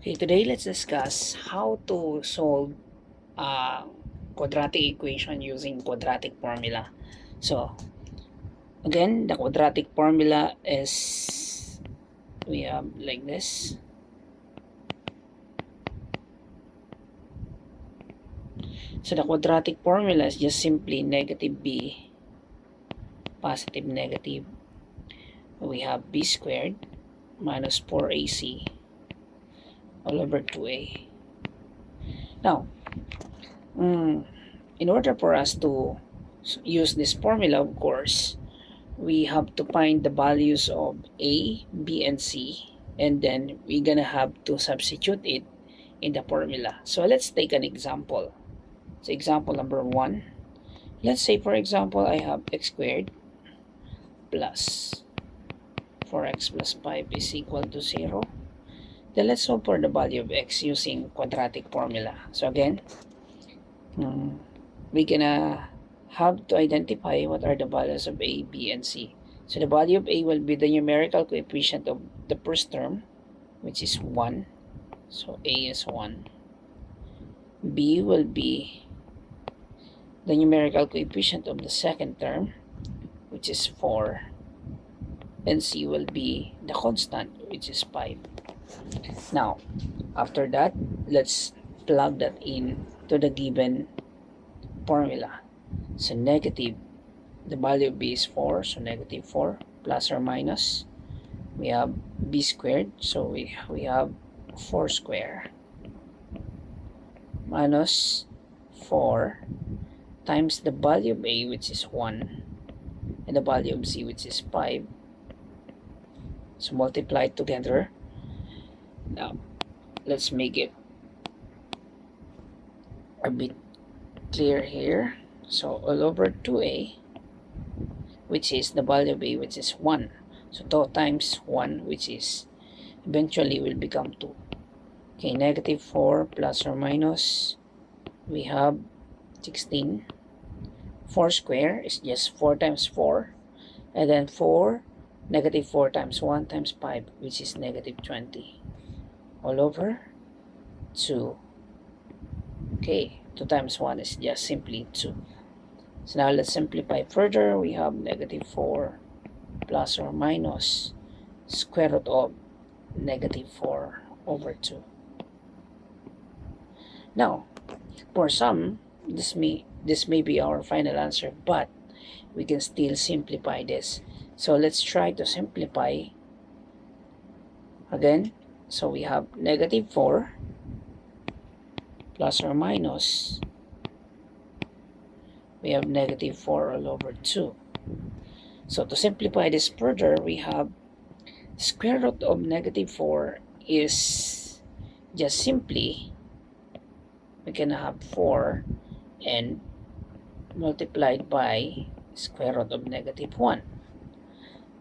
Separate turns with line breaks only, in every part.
Okay, today let's discuss how to solve a quadratic equation using quadratic formula. So, again, the quadratic formula is we have like this. So, the quadratic formula is just simply negative b, positive negative. We have b squared minus 4ac all over 2a. Now, in order for us to use this formula, of course, we have to find the values of a, b, and c, and then we're gonna have to substitute it in the formula. So let's take an example. So example number 1, let's say for example I have x squared plus 4x plus 5 is equal to 0. Then let's solve for the value of x using quadratic formula. So again, we're gonna have to identify what are the values of a, b, and c. So the value of a will be the numerical coefficient of the first term, which is 1. So a is 1. B will be the numerical coefficient of the second term, which is 4. And c will be the constant, which is 5. Now, after that, let's plug that in to the given formula. So negative, the value of b is 4, so negative 4, plus or minus, we have b squared, so we have 4 square, minus 4 times the value of a, which is 1, and the value of c, which is 5. So multiply it together. Now, let's make it a bit clear here. So all over 2a, which is the value of a, which is 1. So 2 times 1, which is eventually will become 2. Okay, negative 4 plus or minus, we have 16. 4 square is just 4 times 4. And then 4, negative 4 times 1 times 5, which is negative 20. All over 2. Okay, 2 times 1 is just simply 2. So now let's simplify further. We have negative 4 plus or minus square root of negative 4 over 2. Now, for some, this may be our final answer, but we can still simplify this. So let's try to simplify again. So we have negative 4 plus or minus, we have negative 4 all over 2. So to simplify this further, we have square root of negative 4 is just simply, we can have 4 and multiplied by square root of negative 1.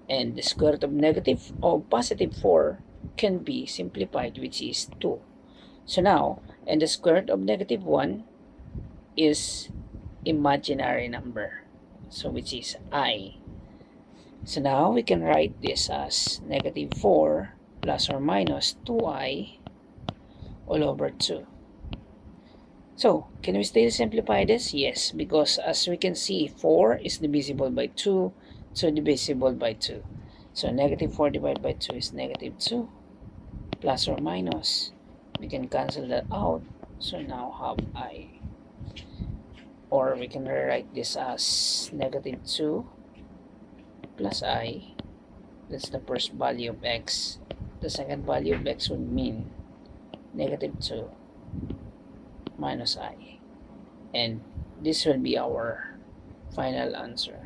And the square root of negative of positive 4 can be simplified, which is 2. So now, and the square root of negative 1 is imaginary number, so which is I. So now we can write this as negative 4 plus or minus 2i all over 2. So, can we still simplify this? Yes, because as we can see, 4 is divisible by 2, so divisible by 2. So, negative 4 divided by 2 is negative 2, plus or minus. We can cancel that out, so now have I. Or we can rewrite this as negative 2 plus I. That's the first value of x. The second value of x would mean negative 2 minus I. And this will be our final answer.